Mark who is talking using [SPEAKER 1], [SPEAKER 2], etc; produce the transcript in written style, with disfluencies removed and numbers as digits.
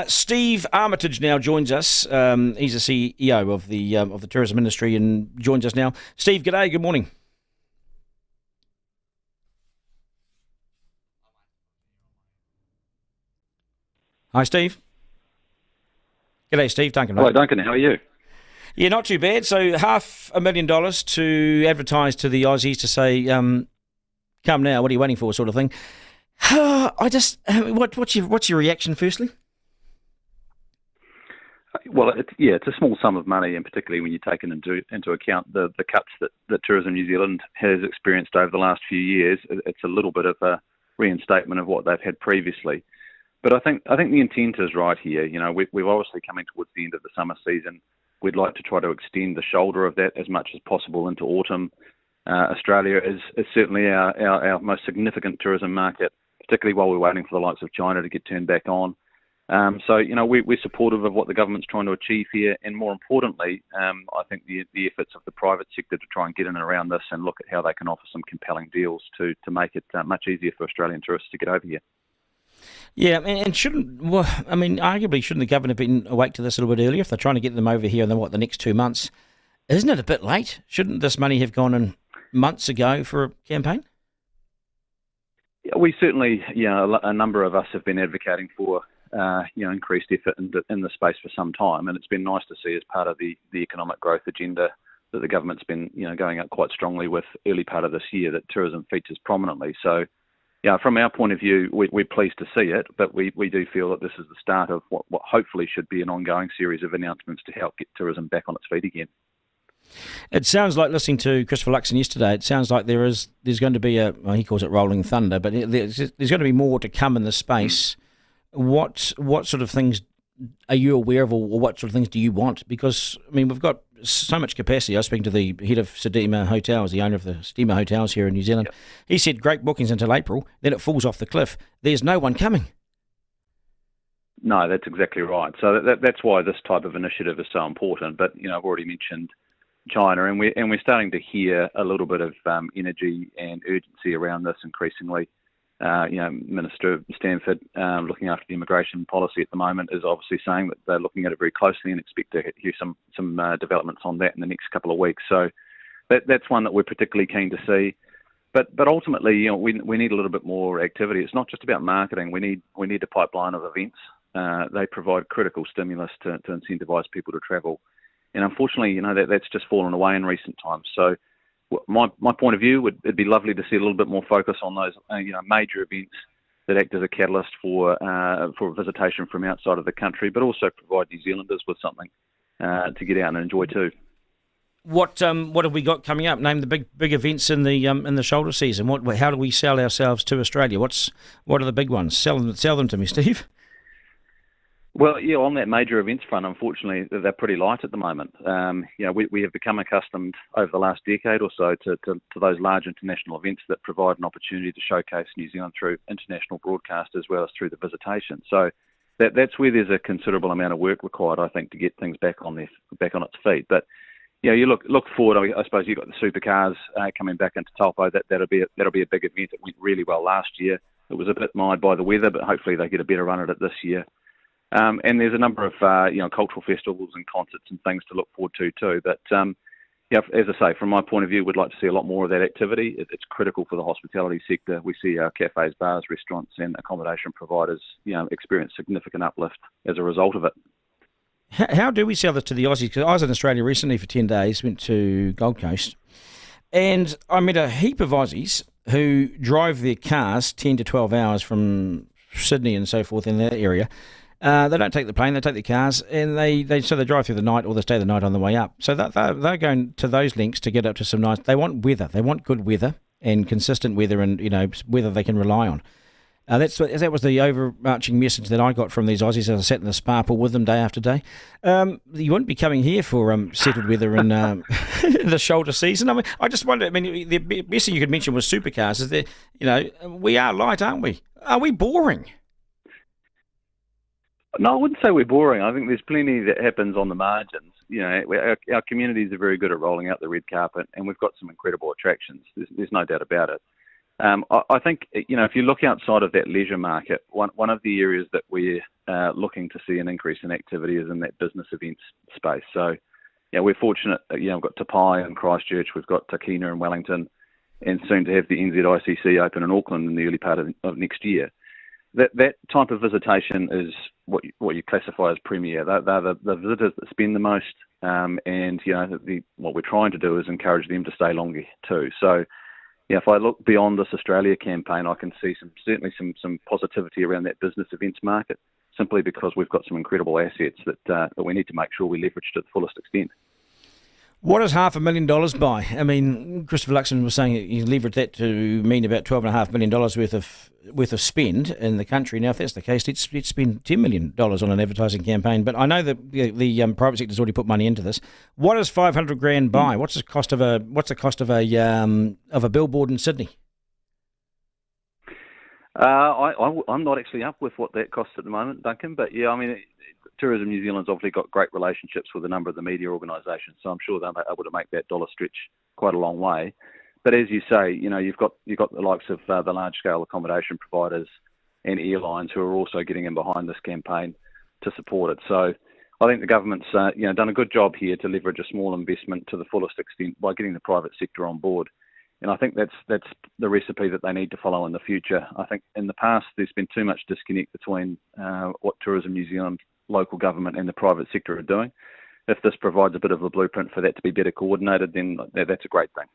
[SPEAKER 1] Steve Armitage now joins us. He's the CEO of the tourism industry and joins us now. Steve, g'day. Good morning. Hi, Steve. G'day, Steve. Duncan,
[SPEAKER 2] Hello,
[SPEAKER 1] mate.
[SPEAKER 2] Duncan. How are you?
[SPEAKER 1] Yeah, not too bad. So $500,000 to advertise to the Aussies to say, "Come now. What are you waiting for?" Sort of thing. What's your reaction? Firstly.
[SPEAKER 2] Well, it's a small sum of money, and particularly when you take into account the cuts that Tourism New Zealand has experienced over the last few years. It's a little bit of a reinstatement of what they've had previously. But I think the intent is right here. You know, we've obviously coming towards the end of the summer season. We'd like to try to extend the shoulder of that as much as possible into autumn. Australia is certainly our most significant tourism market, particularly while we're waiting for the likes of China to get turned back on. So, you know, we're supportive of what the government's trying to achieve here, and more importantly, I think the efforts of the private sector to try and get in and around this and look at how they can offer some compelling deals to make it much easier for Australian tourists to get over here.
[SPEAKER 1] Yeah, and shouldn't arguably shouldn't the government have been awake to this a little bit earlier if they're trying to get them over here in the next 2 months? Isn't it a bit late? Shouldn't this money have gone in months ago for a campaign?
[SPEAKER 2] Yeah, we certainly, a number of us have been advocating for, increased effort in the space for some time, and it's been nice to see as part of the economic growth agenda that the government's been, going up quite strongly with early part of this year that tourism features prominently. So, yeah, from our point of view, we're pleased to see it, but we do feel that this is the start of what hopefully should be an ongoing series of announcements to help get tourism back on its feet again.
[SPEAKER 1] It sounds like, listening to Christopher Luxon yesterday, it sounds like there's going to be he calls it rolling thunder, but there's going to be more to come in the space. What sort of things are you aware of, or what sort of things do you want? Because, I mean, we've got so much capacity. I was speaking to the head of Sedema Hotels, the owner of the Sedema Hotels here in New Zealand.
[SPEAKER 2] Yep.
[SPEAKER 1] He said great bookings until April, then it falls off the cliff. There's no one coming.
[SPEAKER 2] No, that's exactly right. So that's why this type of initiative is so important. But, I've already mentioned China, and we're starting to hear a little bit of energy and urgency around this increasingly. Minister Stanford, looking after the immigration policy at the moment, is obviously saying that they're looking at it very closely and expect to hear some developments on that in the next couple of weeks. So that's one that we're particularly keen to see. But ultimately, we need a little bit more activity. It's not just about marketing. We need a pipeline of events. They provide critical stimulus to incentivise people to travel. And unfortunately, that's just fallen away in recent times. So my point of view it'd be lovely to see a little bit more focus on those, major events that act as a catalyst for visitation from outside of the country, but also provide New Zealanders with something to get out and enjoy too.
[SPEAKER 1] What have we got coming up? Name the big events in the shoulder season. How do we sell ourselves to Australia? What are the big ones? Sell them to me, Steve.
[SPEAKER 2] Well, yeah, on that major events front, unfortunately, they're pretty light at the moment. We have become accustomed over the last decade or so to those large international events that provide an opportunity to showcase New Zealand through international broadcast as well as through the visitation. So that's where there's a considerable amount of work required, I think, to get things back on its feet. But you look forward. I suppose you've got the supercars coming back into Taupo. That'll be a big event. It went really well last year. It was a bit mired by the weather, but hopefully they get a better run at it this year. And there's a number of cultural festivals and concerts and things to look forward to too. But as I say, from my point of view, we'd like to see a lot more of that activity. It's critical for the hospitality sector. We see our cafes, bars, restaurants, and accommodation providers, experience significant uplift as a result of it.
[SPEAKER 1] How do we sell this to the Aussies? Because I was in Australia recently for 10 days, went to Gold Coast, and I met a heap of Aussies who drive their cars 10 to 12 hours from Sydney and so forth in that area. They don't take the plane; they take their cars, and they drive through the night, or they stay the night on the way up. So they're going to those links to get up to some nice. They want weather. They want good weather and consistent weather, and weather they can rely on. That was the overarching message that I got from these Aussies as I sat in the spa pool with them day after day. You wouldn't be coming here for settled weather in the shoulder season. I mean, I just wonder. I mean, the best thing you could mention was supercars. Is there? We are light, aren't we? Are we boring?
[SPEAKER 2] No, I wouldn't say we're boring. I think there's plenty that happens on the margins. Our communities are very good at rolling out the red carpet, and we've got some incredible attractions. There's no doubt about it. I think, if you look outside of that leisure market, one of the areas that we're looking to see an increase in activity is in that business events space. So, yeah, we're fortunate. We've got Tapai and Christchurch, we've got Takina and Wellington, and soon to have the NZICC open in Auckland in the early part of next year. That type of visitation is what you classify as premier. They're the visitors that spend the most, and what we're trying to do is encourage them to stay longer too. So, yeah, if I look beyond this Australia campaign, I can see certainly some positivity around that business events market, simply because we've got some incredible assets that we need to make sure we leverage to the fullest extent.
[SPEAKER 1] What does $500,000 buy? I mean, Christopher Luxon was saying you leverage that to mean about $12.5 million worth of spend in the country. Now, if that's the case, let's spend $10 million on an advertising campaign. But I know that the private sector's already put money into this. What does $500,000 buy? What's the cost of a billboard in Sydney?
[SPEAKER 2] I'm not actually up with what that costs at the moment, Duncan. But yeah, I mean, Tourism New Zealand's obviously got great relationships with a number of the media organisations, so I'm sure they're able to make that dollar stretch quite a long way. But as you say, you've got the likes of the large-scale accommodation providers and airlines who are also getting in behind this campaign to support it. So I think the government's done a good job here to leverage a small investment to the fullest extent by getting the private sector on board. And I think that's the recipe that they need to follow in the future. I think in the past there's been too much disconnect between what Tourism New Zealand, local government and the private sector are doing. If this provides a bit of a blueprint for that to be better coordinated, then that's a great thing.